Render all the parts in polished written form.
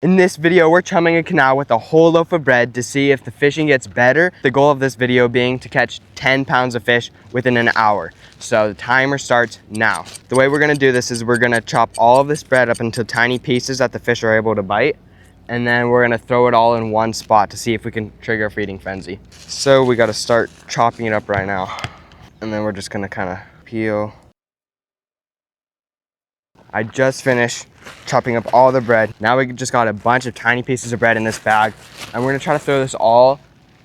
In this video, we're chumming a canal with a whole loaf of bread to see if the fishing gets better. The goal of this video being to catch 10 pounds of fish within an hour. So the timer starts now. The way we're gonna do this is we're gonna chop all of this bread up into tiny pieces that the fish are able to bite. And then we're gonna throw it all in one spot to see if we can trigger a feeding frenzy. So we gotta start chopping it up right now. And then we're just gonna kinda peel. I just finished chopping up all the bread. Now we just got a bunch of tiny pieces of bread in this bag, and we're gonna try to throw this all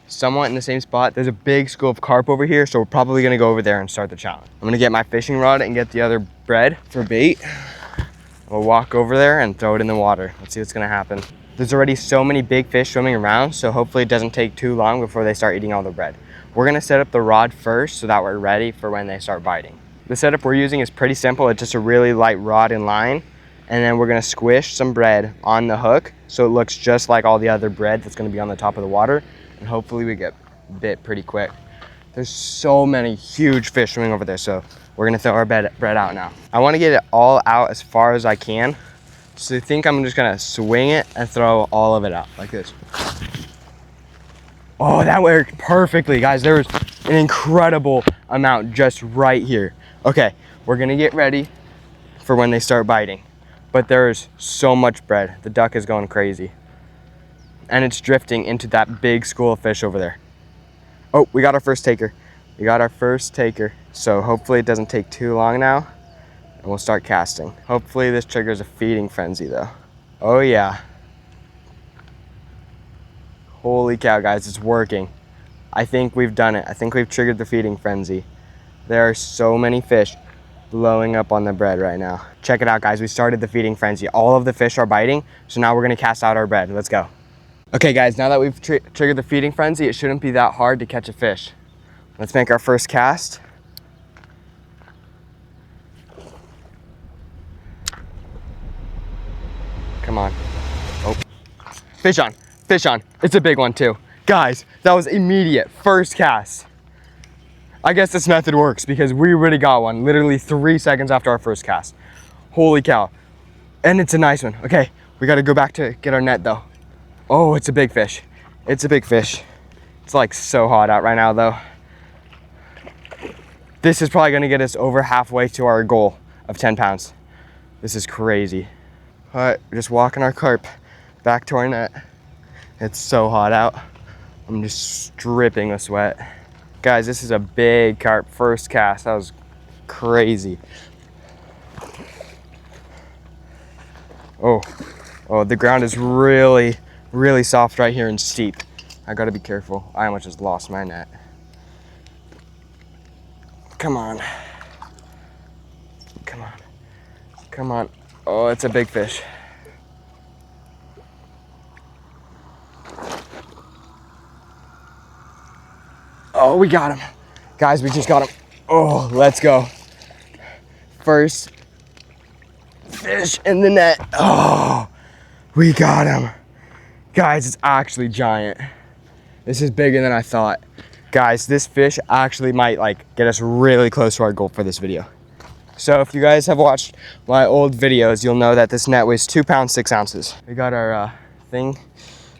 somewhat in the same spot. There's a big school of carp over here, so we're probably gonna go over there and start the challenge. I'm gonna get my fishing rod and get the other bread for bait. We'll walk over there and throw it in the water. Let's see what's gonna happen. There's already so many big fish swimming around, so hopefully it doesn't take too long before they start eating all the bread. We're gonna set up the rod first so that we're ready for when they start biting. The setup we're using is pretty simple. It's just a really light rod and line, and then we're gonna squish some bread on the hook so it looks just like all the other bread that's gonna be on the top of the water, and hopefully we get bit pretty quick. There's so many huge fish swimming over there, so we're gonna throw our bread out now. I wanna get it all out as far as I can, so I think I'm just gonna swing it and throw all of it out like this. Oh, that worked perfectly, guys. There was an incredible amount just right here. Okay, we're gonna get ready for when they start biting. But there's so much bread. The duck is going crazy. And it's drifting into that big school of fish over there. Oh, we got our first taker. We got our first taker. So hopefully it doesn't take too long now, and we'll start casting. Hopefully this triggers a feeding frenzy though. Oh yeah. Holy cow, guys, it's working. I think we've done it. I think we've triggered the feeding frenzy. There are so many fish blowing up on the bread right now. Check it out, guys. We started the feeding frenzy. All of the fish are biting, so now we're gonna cast out our bread. Let's go. Okay, guys, now that we've triggered the feeding frenzy, it shouldn't be that hard to catch a fish. Let's make our first cast. Come on. Oh, fish on, fish on. It's a big one too. Guys, that was immediate, first cast. I guess this method works because we already got one literally 3 seconds after our first cast. Holy cow. And it's a nice one. Okay, we gotta go back to get our net though. Oh, it's a big fish. It's a big fish. It's like so hot out right now though. This is probably gonna get us over halfway to our goal of 10 pounds. This is crazy. All right, we're just walking our carp back to our net. It's so hot out. I'm just dripping with sweat. Guys, this is a big carp, first cast. That was crazy. Oh, the ground is really, really soft right here and steep. I gotta be careful. I almost just lost my net. Come on. Come on. Come on. Oh, it's a big fish. Oh, we got him. Guys, we just got him. Oh, let's go. First fish in the net. Oh, we got him. Guys, it's actually giant. This is bigger than I thought. Guys, this fish actually might get us really close to our goal for this video. So if you guys have watched my old videos, you'll know that this net weighs 2 pounds, 6 ounces. We got our thing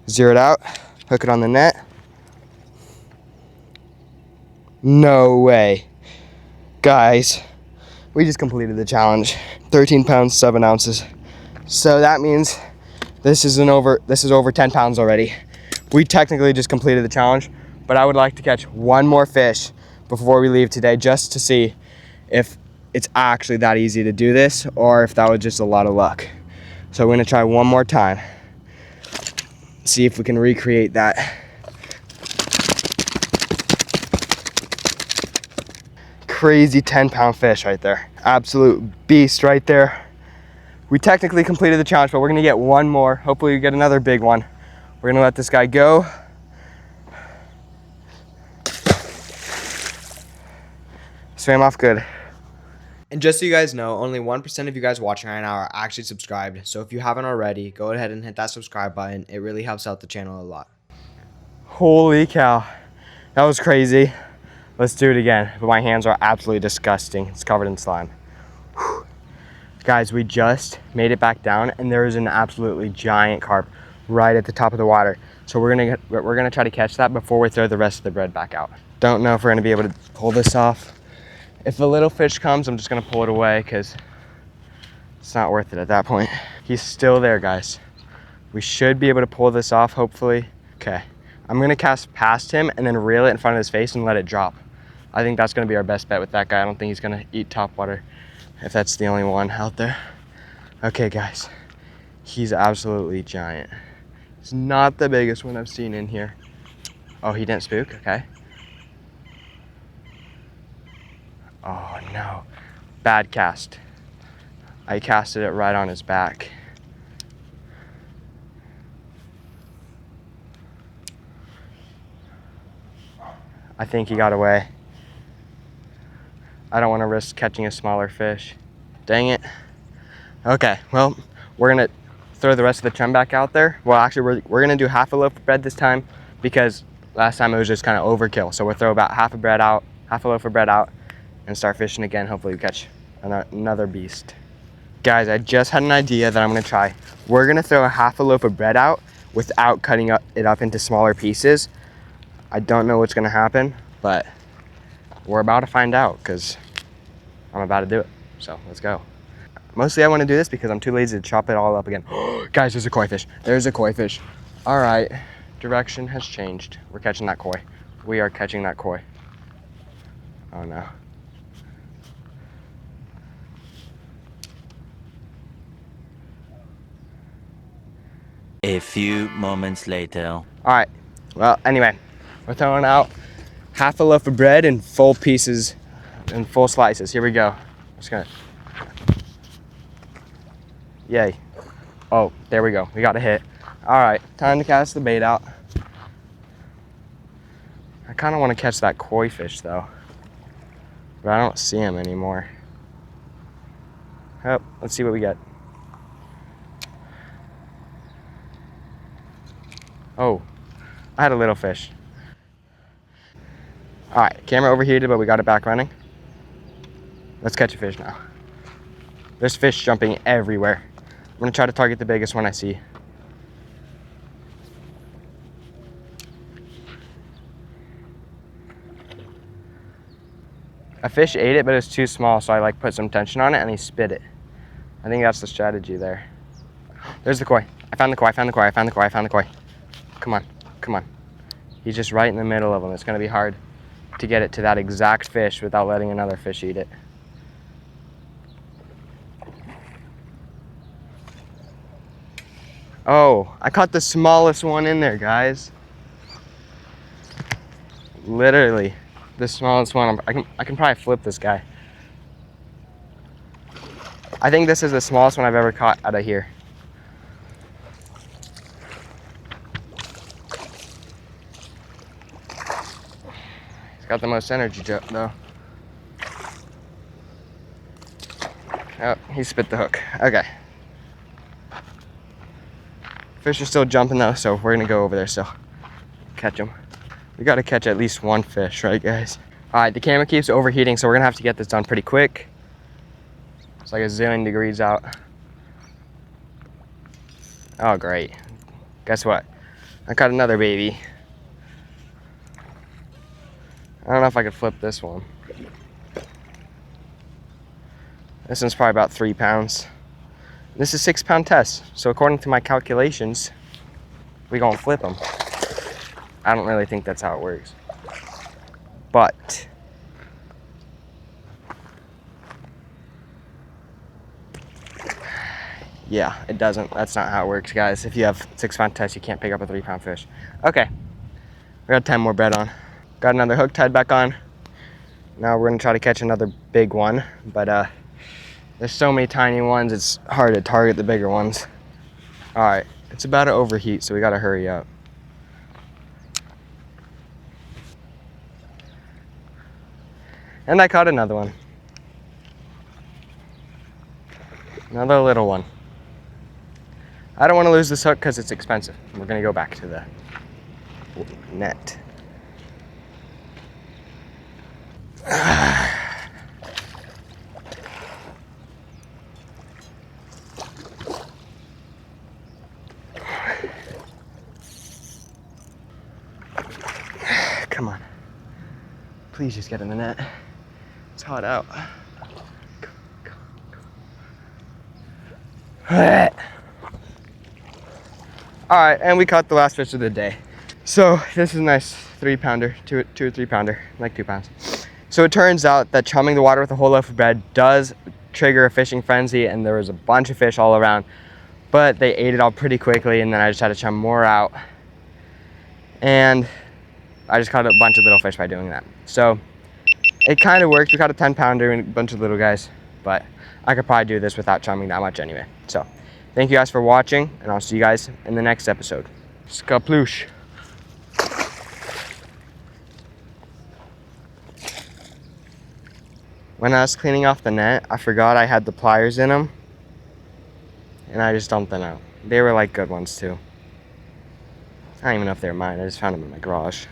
zeroed out, hook it on the net. No way. Guys, we just completed the challenge. 13 pounds, 7 ounces. So that means this is over 10 pounds already. We technically just completed the challenge, but I would like to catch one more fish before we leave today just to see if it's actually that easy to do this or if that was just a lot of luck. So we're gonna try one more time. See if we can recreate that. Crazy 10-pound fish right there. Absolute beast right there. We technically completed the challenge, but we're gonna get one more. Hopefully we get another big one. We're gonna let this guy go. Swam off good. And just so you guys know, only 1% of you guys watching right now are actually subscribed. So if you haven't already, go ahead and hit that subscribe button. It really helps out the channel a lot. Holy cow. That was crazy. Let's do it again. But my hands are absolutely disgusting. It's covered in slime. Whew. Guys, we just made it back down and there is an absolutely giant carp right at the top of the water. So we're gonna try to catch that before we throw the rest of the bread back out. Don't know if we're gonna be able to pull this off. If a little fish comes, I'm just gonna pull it away because it's not worth it at that point. He's still there, guys. We should be able to pull this off, hopefully. Okay, I'm gonna cast past him and then reel it in front of his face and let it drop. I think that's gonna be our best bet with that guy. I don't think he's gonna eat topwater if that's the only one out there. Okay, guys, he's absolutely giant. It's not the biggest one I've seen in here. Oh, he didn't spook, okay. Oh no, bad cast. I casted it right on his back. I think he got away. I don't want to risk catching a smaller fish. Dang it. Okay, well, we're gonna throw the rest of the chum back out there. Well, actually, we're gonna do half a loaf of bread this time because last time it was just kind of overkill. So we'll throw about half a loaf of bread out, and start fishing again. Hopefully we catch another beast. Guys, I just had an idea that I'm gonna try. We're gonna throw a half a loaf of bread out without cutting it up into smaller pieces. I don't know what's gonna happen, but we're about to find out because I'm about to do it. So let's go. Mostly I want to do this because I'm too lazy to chop it all up again. Guys, there's a koi fish. There's a koi fish. All right, direction has changed. We're catching that koi. We are catching that koi. Oh no. A few moments later. All right, well, anyway, we're throwing out half a loaf of bread in full pieces and full slices. Here we go. Just gonna, yay. Oh, there we go, we got a hit. All right, time to cast the bait out. I kind of want to catch that koi fish though, but I don't see him anymore. Oh, let's see what we get. Oh, I had a little fish. All right, camera overheated, but we got it back running. Let's catch a fish now. There's fish jumping everywhere. I'm gonna try to target the biggest one I see. A fish ate it, but it's too small, so I like put some tension on it and he spit it. I think that's the strategy there. There's the koi. I found the koi, I found the koi, I found the koi, I found the koi. Come on, come on. He's just right in the middle of them. It's gonna be hard to get it to that exact fish without letting another fish eat it. Oh, I caught the smallest one in there, guys. Literally, the smallest one. I can probably flip this guy. I think this is the smallest one I've ever caught out of here. He's got the most energy though. Oh, he spit the hook. Okay. Fish are still jumping though, so we're gonna go over there still. Catch them. We gotta catch at least one fish, right guys? All right, the camera keeps overheating, so we're gonna have to get this done pretty quick. It's like a zillion degrees out. Oh, great. Guess what? I caught another baby. I don't know if I could flip this one. This one's probably about 3 pounds. This is 6 pound test. So according to my calculations, we gonna flip them. I don't really think that's how it works. But yeah, it doesn't. That's not how it works, guys. If you have 6 pound test, you can't pick up a 3 pound fish. Okay, we got 10 more bread on. Got another hook tied back on. Now we're gonna try to catch another big one, but there's so many tiny ones, it's hard to target the bigger ones. All right, it's about to overheat, so we gotta hurry up. And I caught another one. Another little one. I don't want to lose this hook because it's expensive. We're gonna go back to the net. Come on. Please just get in the net. It's hot out. Alright, and we caught the last fish of the day. So this is a nice 3-pounder, two or 3-pounder, like 2 pounds. So it turns out that chumming the water with a whole loaf of bread does trigger a fishing frenzy, and there was a bunch of fish all around, but they ate it all pretty quickly, and then I just had to chum more out. And I just caught a bunch of little fish by doing that. So it kind of worked. We caught a 10-pounder and a bunch of little guys, but I could probably do this without chumming that much anyway. So thank you guys for watching, and I'll see you guys in the next episode. Skaploosh. When I was cleaning off the net, I forgot I had the pliers in them, and I just dumped them out. They were like good ones too. I don't even know if they were mine. I just found them in my garage.